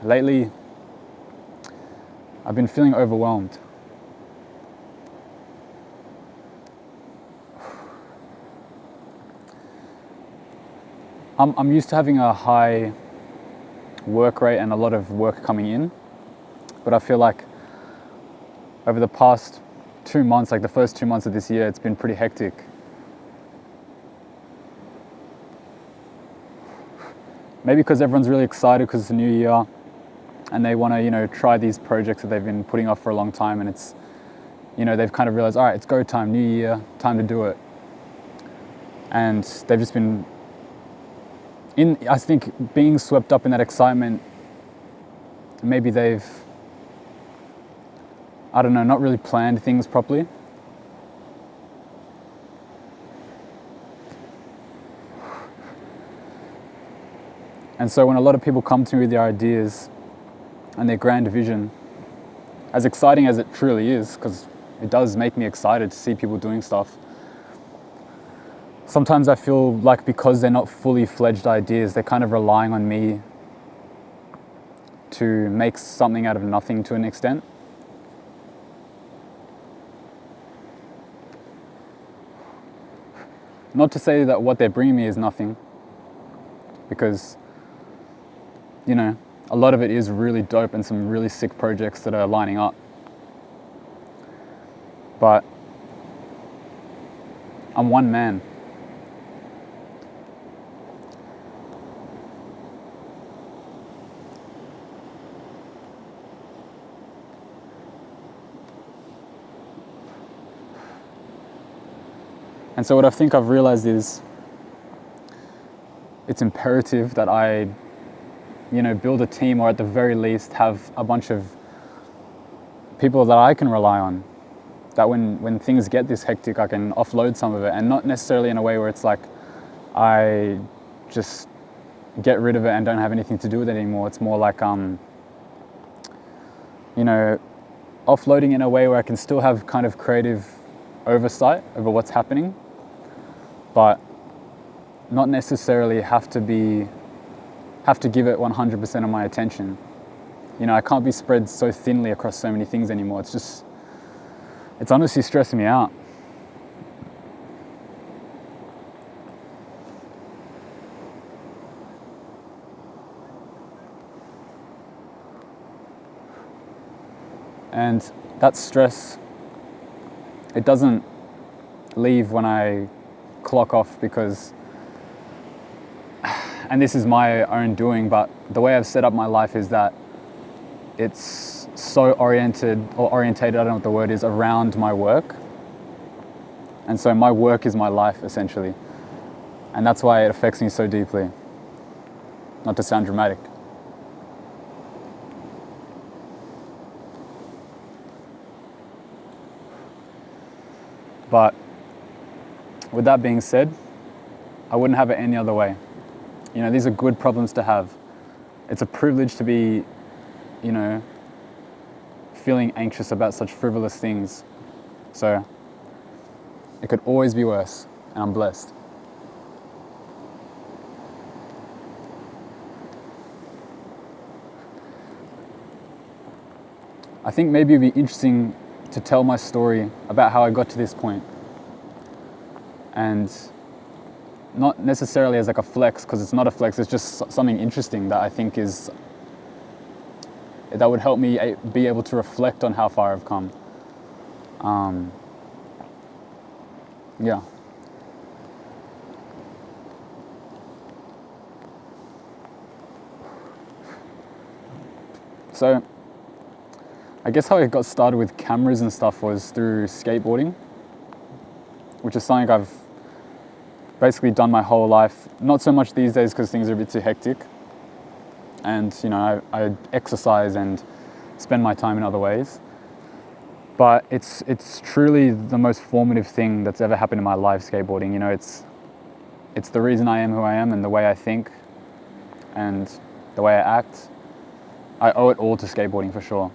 Lately, I've been feeling overwhelmed. I'm used to having a high work rate and a lot of work coming in, but I feel like over the past 2 months, like the first 2 months of this year, it's been pretty hectic. Maybe because everyone's really excited because it's a new year and they want to, try these projects that they've been putting off for a long time, and it's, they've kind of realized, all right, it's go time, new year, time to do it. And they've just been I think being swept up in that excitement, maybe they've, I don't know, not really planned things properly. And so when a lot of people come to me with their ideas and their grand vision, as exciting as it truly is, because it does make me excited to see people doing stuff, sometimes I feel like because they're not fully fledged ideas, they're kind of relying on me to make something out of nothing to an extent. Not to say that what they're bringing me is nothing, because, a lot of it is really dope and some really sick projects that are lining up. But I'm one man. And so what I think I've realized is it's imperative that I, build a team, or at the very least have a bunch of people that I can rely on. That when things get this hectic, I can offload some of it, and not necessarily in a way where it's like I just get rid of it and don't have anything to do with it anymore. It's more like, offloading in a way where I can still have kind of creative oversight over what's happening, but not necessarily have to give it 100% of my attention. I can't be spread so thinly across so many things anymore. It's honestly stressing me out. And that stress, it doesn't leave when I clock off, because, and this is my own doing, but the way I've set up my life is that it's so orientated, I don't know what the word is, around my work. And so my work is my life, essentially. And that's why it affects me so deeply. Not to sound dramatic. But with that being said, I wouldn't have it any other way. These are good problems to have. It's a privilege to be, feeling anxious about such frivolous things. So it could always be worse, and I'm blessed. I think maybe it'd be interesting to tell my story about how I got to this point. And not necessarily as like a flex, because it's not a flex, it's just something interesting that I think that would help me be able to reflect on how far I've come. Yeah. So, I guess how I got started with cameras and stuff was through skateboarding, which is something I've basically done my whole life. Not so much these days because things are a bit too hectic. And, I exercise and spend my time in other ways. But it's truly the most formative thing that's ever happened in my life, skateboarding. It's the reason I am who I am, and the way I think and the way I act. I owe it all to skateboarding for sure.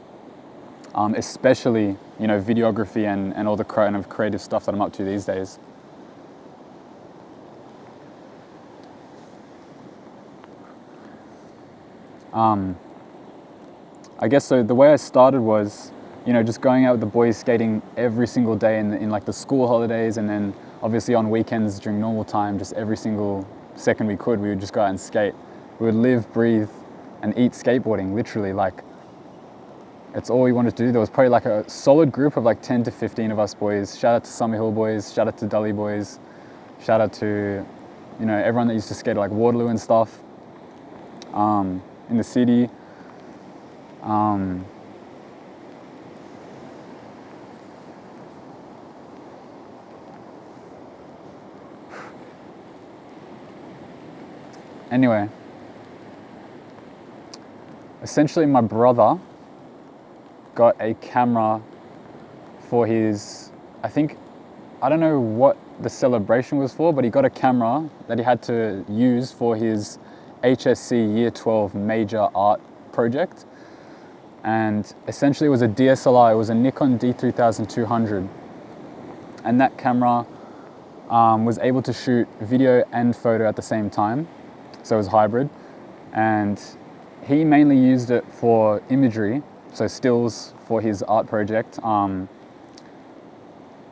Especially, videography and all the kind of creative stuff that I'm up to these days. I guess so. The way I started was, just going out with the boys skating every single day in like the school holidays, and then obviously on weekends during normal time, just every single second we could, we would just go out and skate. We would live, breathe, and eat skateboarding, literally. Like, it's all we wanted to do. There was probably like a solid group of like 10 to 15 of us boys. Shout out to Summerhill boys, shout out to Dully boys, shout out to, everyone that used to skate at like Waterloo and stuff, in the city. Anyway, essentially my brother got a camera for his, I don't know what the celebration was for, but he got a camera that he had to use for his HSC Year 12 major art project. And essentially it was a DSLR, it was a Nikon D3200. And that camera was able to shoot video and photo at the same time. So it was hybrid. And he mainly used it for imagery, so stills for his art project. And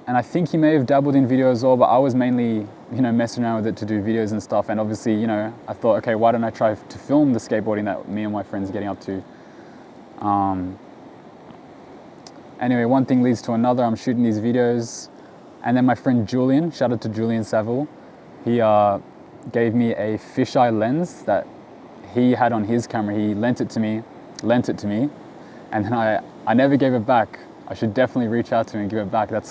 I think he may have dabbled in video as well, but I was mainly, messing around with it to do videos and stuff. And obviously, I thought, okay, why don't I try to film the skateboarding that me and my friends are getting up to? Anyway, one thing leads to another. I'm shooting these videos, and then my friend Julian, shout out to Julian Saville, he gave me a fisheye lens that he had on his camera. He lent it to me, and then I never gave it back. I should definitely reach out to him and give it back. I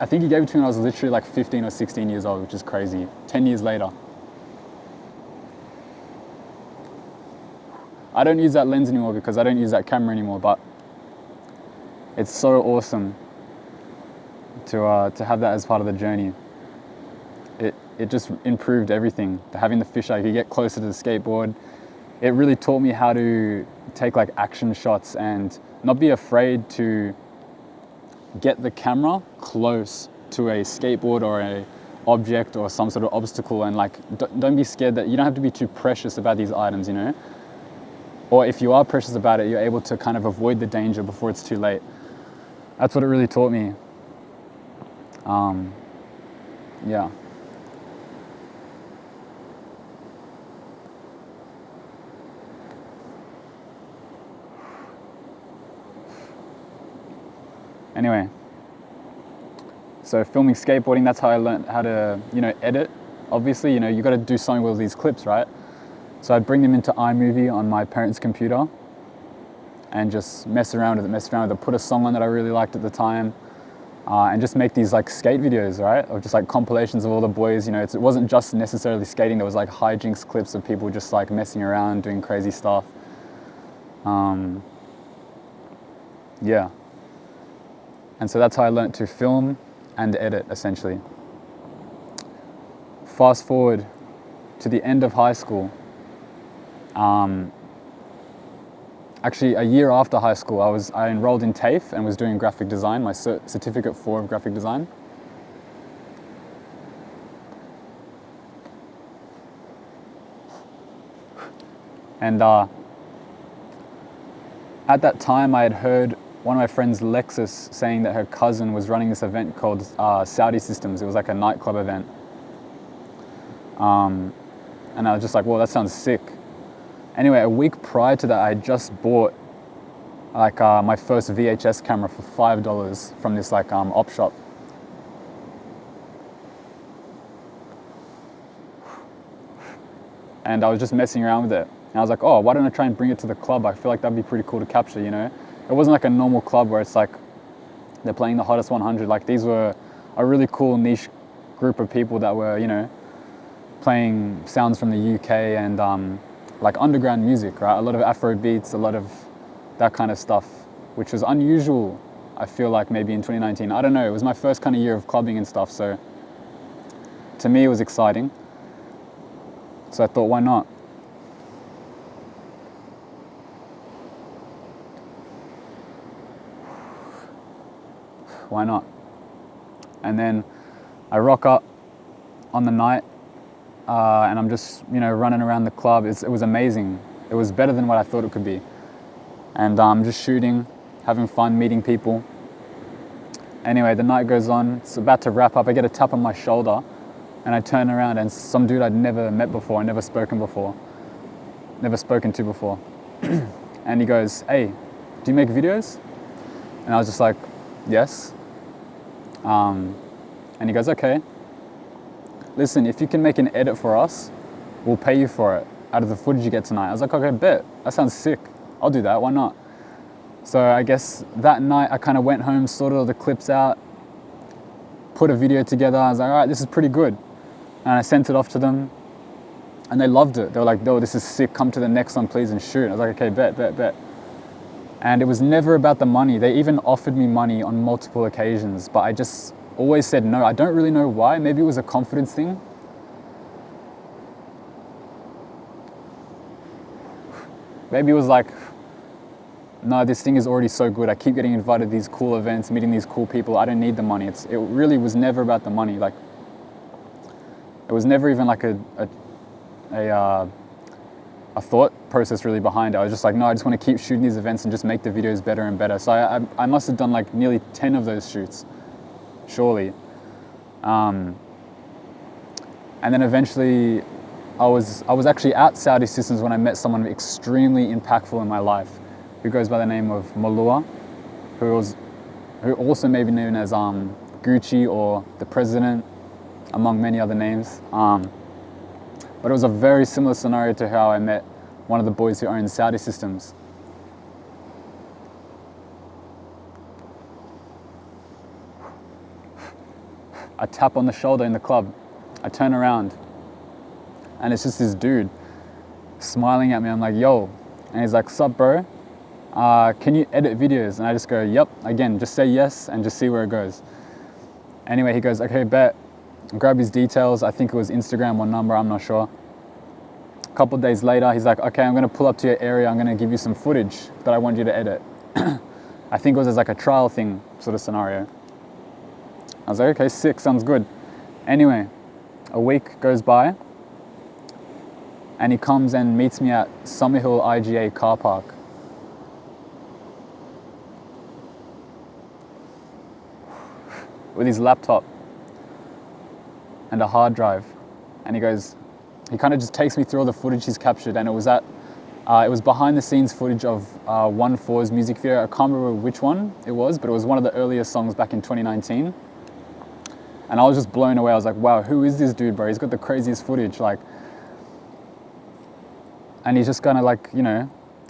think he gave it to me when I was literally like 15 or 16 years old, which is crazy. 10 years later. I don't use that lens anymore because I don't use that camera anymore, but it's so awesome to have that as part of the journey. It just improved everything. Having the fisheye, you could get closer to the skateboard. It really taught me how to take like action shots and not be afraid to get the camera close to a skateboard or a object or some sort of obstacle, and like don't be scared that you don't have to be too precious about these items, or if you are precious about it, you're able to kind of avoid the danger before it's too late. That's what it really taught me. Yeah. Anyway, so filming skateboarding, that's how I learned how to, edit. Obviously, you got to do something with these clips, right? So I'd bring them into iMovie on my parents' computer and just mess around with it, put a song on that I really liked at the time, and just make these like skate videos, right? Or just like compilations of all the boys, it wasn't just necessarily skating, there was like hijinks clips of people just like messing around, doing crazy stuff. Yeah. And so that's how I learned to film and edit, essentially. Fast forward to the end of high school. Actually, a year after high school, I enrolled in TAFE and was doing graphic design, my certificate 4 of graphic design. And at that time, I had heard one of my friends, Lexus, saying that her cousin was running this event called Saudi Systems. It was like a nightclub event. And I was just like, well, that sounds sick. Anyway, a week prior to that, I had just bought like my first VHS camera for $5 from this like op shop. And I was just messing around with it. And I was like, oh, why don't I try and bring it to the club? I feel like that'd be pretty cool to capture, It wasn't like a normal club where it's like they're playing the hottest 100. Like these were a really cool niche group of people that were, playing sounds from the UK and like underground music, right? A lot of Afro beats, a lot of that kind of stuff, which was unusual, I feel like maybe in 2019. I don't know, it was my first kind of year of clubbing and stuff, so to me it was exciting. So I thought, why not? Why not? And then I rock up on the night and I'm just, running around the club. It was amazing. It was better than what I thought it could be. And just shooting, having fun, meeting people. Anyway, the night goes on, it's about to wrap up. I get a tap on my shoulder and I turn around and some dude I'd never met before, never spoken to before. And he goes, "Hey, do you make videos?" And I was just like, "Yes." And he goes, "Okay, listen, if you can make an edit for us, we'll pay you for it out of the footage you get tonight." I was like, "Okay, bet. That sounds sick. I'll do that. Why not?" So I guess that night I kind of went home, sorted all the clips out, put a video together. I was like, "All right, this is pretty good." And I sent it off to them and they loved it. They were like, "No, this is sick. Come to the next one, please, and shoot." I was like, "Okay, bet. And it was never about the money. They even offered me money on multiple occasions, but I just always said no. I don't really know why. Maybe it was a confidence thing. Maybe it was like, no, this thing is already so good. I keep getting invited to these cool events, meeting these cool people. I don't need the money. It really was never about the money. Like, it was never even like a thought process really behind it. I was just like, no, I just want to keep shooting these events and just make the videos better and better. So I must have done like nearly 10 of those shoots, surely. And then eventually I was actually at Saudi Systems when I met someone extremely impactful in my life, who goes by the name of Malua, who also may be known as Gucci or the President, among many other names. But it was a very similar scenario to how I met one of the boys who owns Saudi Systems. I tap on the shoulder in the club. I turn around and it's just this dude smiling at me. I'm like, "Yo." And he's like, "Sup, bro? Can you edit videos?" And I just go, "Yep." Again, just say yes and just see where it goes. Anyway, he goes, "Okay, bet." Grab his details. I think it was Instagram or number, I'm not sure. A couple of days later, he's like, "Okay, I'm gonna pull up to your area. I'm gonna give you some footage that I want you to edit." I think it was as like a trial thing sort of scenario. I was like, "Okay, sick, sounds good." Anyway, a week goes by and he comes and meets me at Summerhill IGA car park. With his laptop and a hard drive. And he kind of just takes me through all the footage he's captured, and it was behind the scenes footage of 1-4's music video. I can't remember which one it was, but it was one of the earliest songs back in 2019. And I was just blown away. I was like, "Wow, who is this dude, bro? He's got the craziest footage." And he's just kind of like,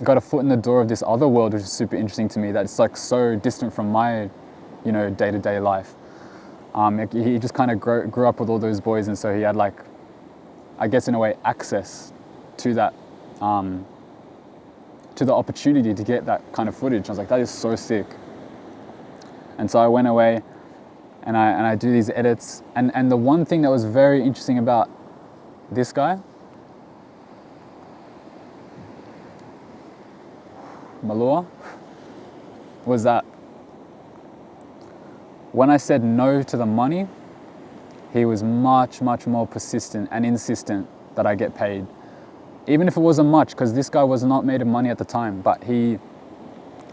got a foot in the door of this other world, which is super interesting to me. That's like so distant from my, day-to-day life. He just kind of grew up with all those boys, and so he had like, I guess in a way, access to that, to the opportunity to get that kind of footage. I was like, that is so sick. And so I went away and I do these edits. And the one thing that was very interesting about this guy, Malua, was that when I said no to the money, he was much, much more persistent and insistent that I get paid. Even if it wasn't much, because this guy was not made of money at the time, but he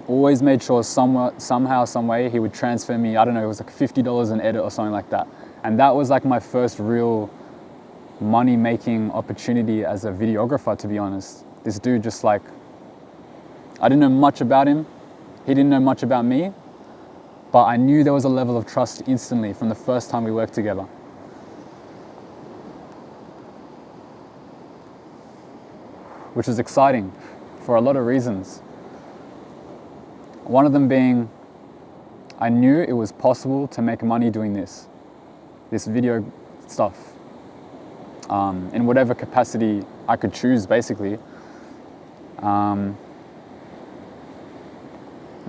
always made sure somehow, some way, he would transfer me, I don't know, it was like $50 an edit or something like that. And that was like my first real money-making opportunity as a videographer, to be honest. This dude just like, I didn't know much about him. He didn't know much about me, but I knew there was a level of trust instantly from the first time we worked together. Which is exciting for a lot of reasons. One of them being, I knew it was possible to make money doing this video stuff, in whatever capacity I could choose, basically.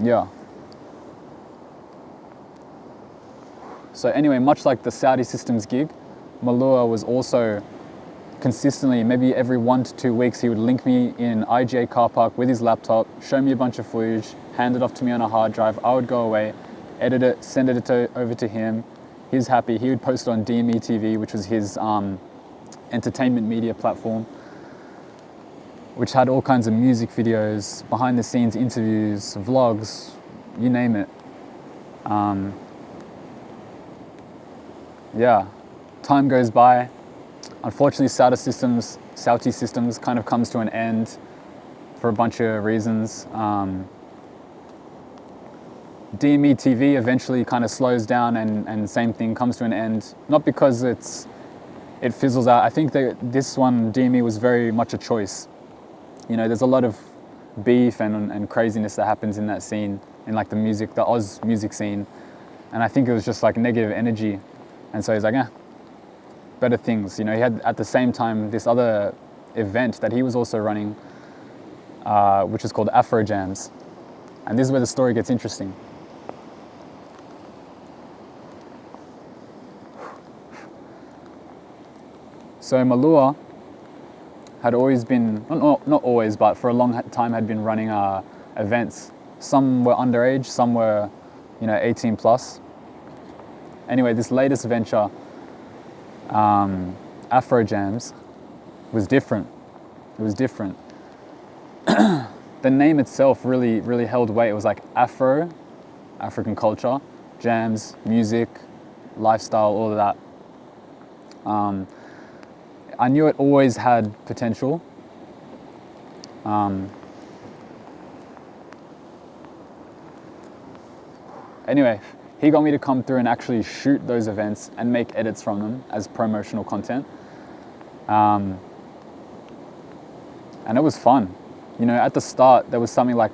Yeah. So anyway, much like the Saudi Systems gig, Malua was also consistently, maybe every 1 to 2 weeks, he would link me in IGA car park with his laptop, show me a bunch of footage, hand it off to me on a hard drive. I would go away, edit it, send it over to him. He was happy. He would post it on DME TV, which was his entertainment media platform. which had all kinds of music videos, behind the scenes interviews, vlogs, you name it. Yeah, time goes by. Unfortunately, Saudi Systems kind of comes to an end for a bunch of reasons. DME TV eventually kind of slows down, and same thing comes to an end. Not because it fizzles out. I think that this one, DME, was very much a choice. You know, there's a lot of beef and craziness that happens in that scene, in like the Oz music scene. And I think it was just like negative energy. And so he's like, better things. You know, he had at the same time this other event that he was also running, which is called Afro Jams. And this is where the story gets interesting. So Malua had always been, not always, but for a long time had been running events. Some were underage, some were, 18 plus. Anyway, this latest venture, Afro Jams, was different. It was different. The name itself really, really held weight. It was like Afro, African culture, jams, music, lifestyle, all of that. I knew it always had potential. Anyway, he got me to come through and actually shoot those events and make edits from them as promotional content. And it was fun. At the start, there was something like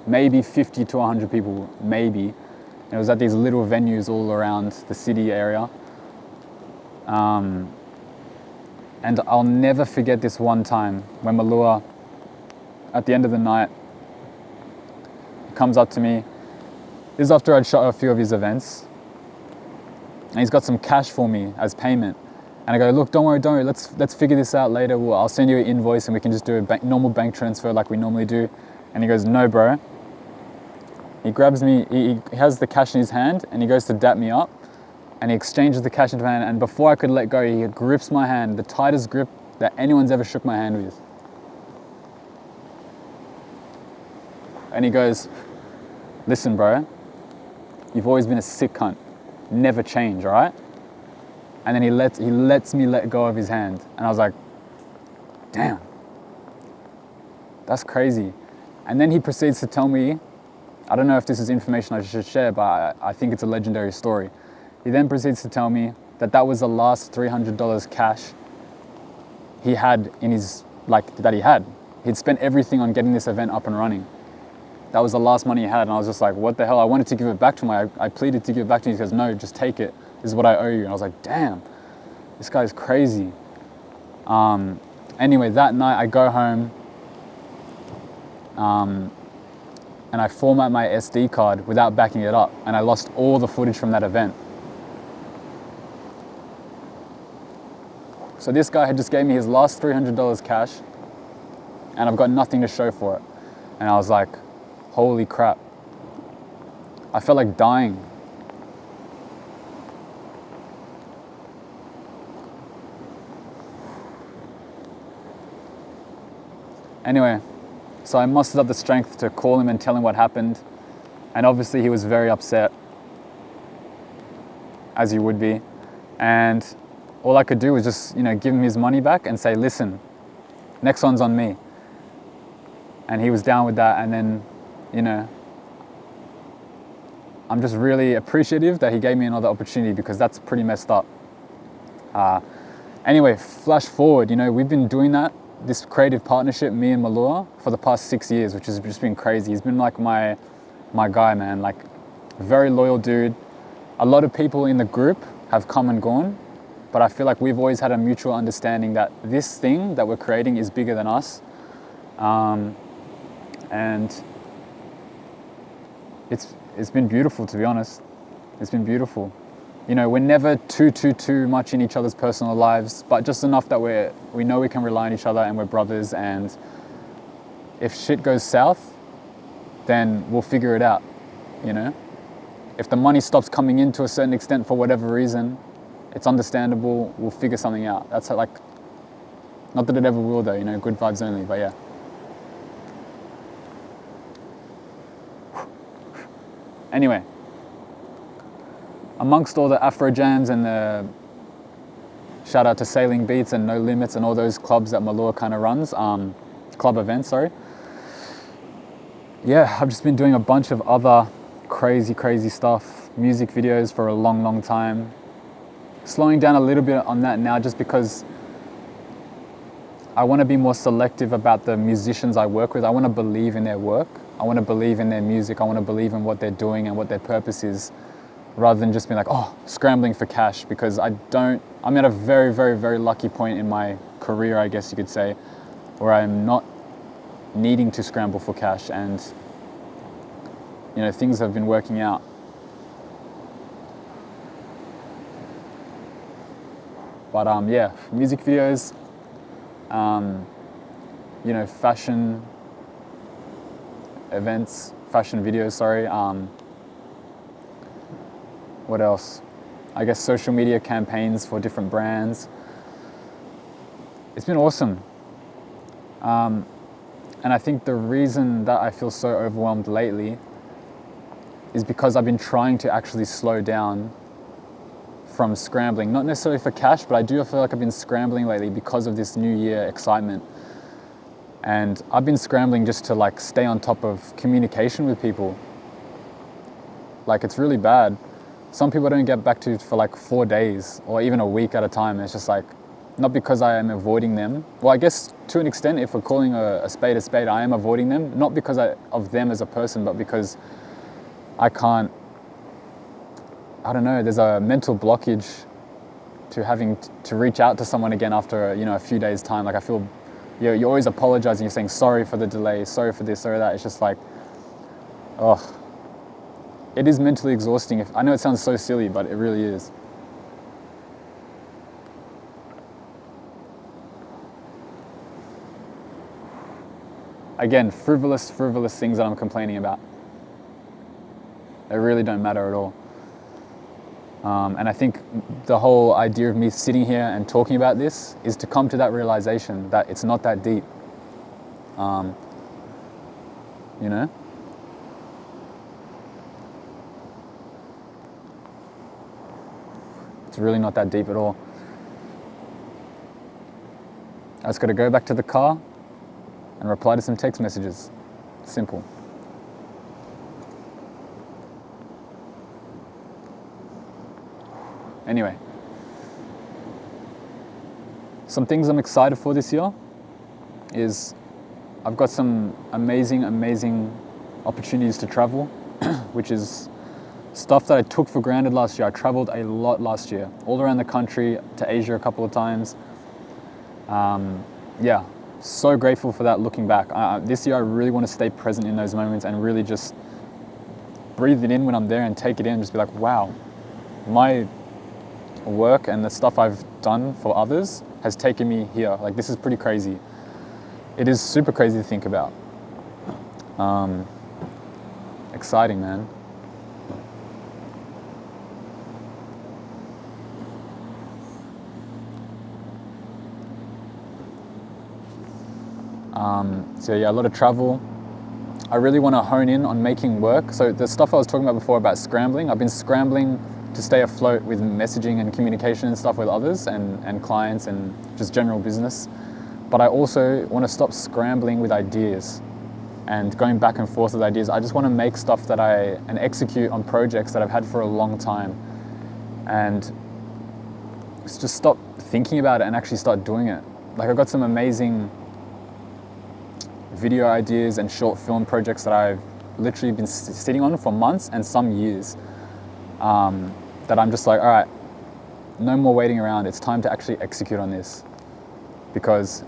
maybe 50 to 100 people, maybe. And it was at these little venues all around the city area. And I'll never forget this one time when Malua, at the end of the night, comes up to me. This is after I'd shot a few of his events. And he's got some cash for me as payment. And I go, look, don't worry, let's figure this out later. I'll send you an invoice and we can just do a normal bank transfer like we normally do. And he goes, no, bro. He grabs me, he has the cash in his hand and he goes to dap me up. And he exchanges the cash into my hand, and before I could let go, he grips my hand, the tightest grip that anyone's ever shook my hand with. And he goes, listen, bro, you've always been a sick cunt. Never change, all right? And then he lets me let go of his hand. And I was like, damn, that's crazy. And then he proceeds to tell me, I don't know if this is information I should share, but I think it's a legendary story. He then proceeds to tell me that was the last $300 cash he had in his, that he had. He'd spent everything on getting this event up and running. That was the last money he had, and I was just like, what the hell? I wanted to give it back to him. I pleaded to give it back to him. He goes, no, just take it. This is what I owe you. And I was like, damn, this guy's crazy. Anyway, that night I go home, and I format my SD card without backing it up, and I lost all the footage from that event. So this guy had just gave me his last $300 cash, and I've got nothing to show for it. And I was like, holy crap. I felt like dying. Anyway, so I mustered up the strength to call him and tell him what happened. And obviously he was very upset, as he would be. And all I could do was just, give him his money back and say, listen, next one's on me. And he was down with that. And then, I'm just really appreciative that he gave me another opportunity, because that's pretty messed up. Anyway, flash forward, we've been doing this creative partnership, me and Malua, for the past 6 years, which has just been crazy. He's been like my guy, man, like very loyal dude. A lot of people in the group have come and gone, but I feel like we've always had a mutual understanding that this thing that we're creating is bigger than us. And it's been beautiful, to be honest. It's been beautiful. We're never too much in each other's personal lives, but just enough that we know we can rely on each other and we're brothers, and if shit goes south, then we'll figure it out, If the money stops coming in to a certain extent for whatever reason, it's understandable, we'll figure something out. That's not that it ever will though, good vibes only, but yeah. Anyway, amongst all the Afro jams and the shout out to Sailing Beats and No Limits and all those clubs that Malua kind of runs, club events, sorry. Yeah, I've just been doing a bunch of other crazy stuff, music videos for a long time. Slowing down a little bit on that now just because I want to be more selective about the musicians I work with. I want to believe in their work. I want to believe in their music. I want to believe in what they're doing and what their purpose is, rather than just being like, oh, scrambling for cash, because I'm at a very lucky point in my career, I guess you could say, where I'm not needing to scramble for cash, and you know, things have been working out. But yeah, music videos, you know, fashion videos, sorry. What else? I guess social media campaigns for different brands. It's been awesome. And I think the reason that I feel so overwhelmed lately is because I've been trying to actually slow down from scrambling, not necessarily for cash, but I do feel like I've been scrambling lately because of this new year excitement. And I've been scrambling just to like stay on top of communication with people. Like, it's really bad. Some people don't get back to you for like 4 days or even a week at a time. It's just like, not because I am avoiding them. Well, I guess to an extent, if we're calling a spade, I am avoiding them, not because of them as a person, but because I don't know, there's a mental blockage to having to reach out to someone again after, you know, a few days' time. Like, I feel you're always apologizing, you're saying sorry for the delay, sorry for this, sorry that. It's just like, oh, it is mentally exhausting. I know it sounds so silly, but it really is. Again, frivolous things that I'm complaining about. They really don't matter at all. And I think the whole idea of me sitting here and talking about this is to come to that realization that it's not that deep. You know? It's really not that deep at all. I just got to go back to the car and reply to some text messages. Simple. Anyway, some things I'm excited for this year is I've got some amazing opportunities to travel, which is stuff that I took for granted last year. I traveled a lot last year, all around the country, to Asia a couple of times. Yeah, so grateful for that looking back. This year I really want to stay present in those moments and really just breathe it in when I'm there and take it in and just be like, wow, my work and the stuff I've done for others has taken me here. Like, this is pretty crazy. It is super crazy to think about. Exciting, man. So yeah, a lot of travel. I really want to hone in on making work. So the stuff I was talking about before about scrambling, I've been scrambling to stay afloat with messaging and communication and stuff with others and clients and just general business. But I also want to stop scrambling with ideas and going back and forth with ideas. I just want to make stuff and execute on projects that I've had for a long time, and just stop thinking about it and actually start doing it. Like, I've got some amazing video ideas and short film projects that I've literally been sitting on for months and some years, that I'm just like, all right, no more waiting around. It's time to actually execute on this, because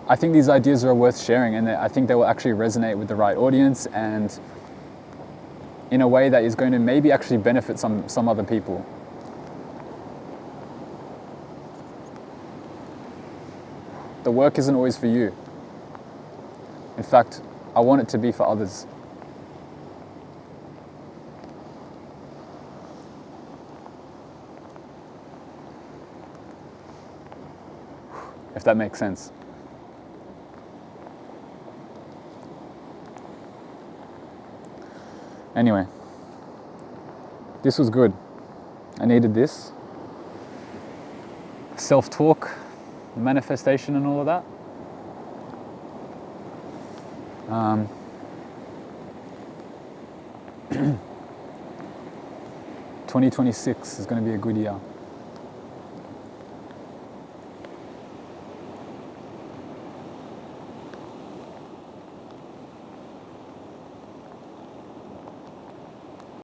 I think these ideas are worth sharing, and I think they will actually resonate with the right audience and in a way that is going to maybe actually benefit some other people. The work isn't always for you. In fact, I want it to be for others. If that makes sense. Anyway, this was good. I needed this. Self-talk, manifestation and all of that. 2026 is going to be a good year.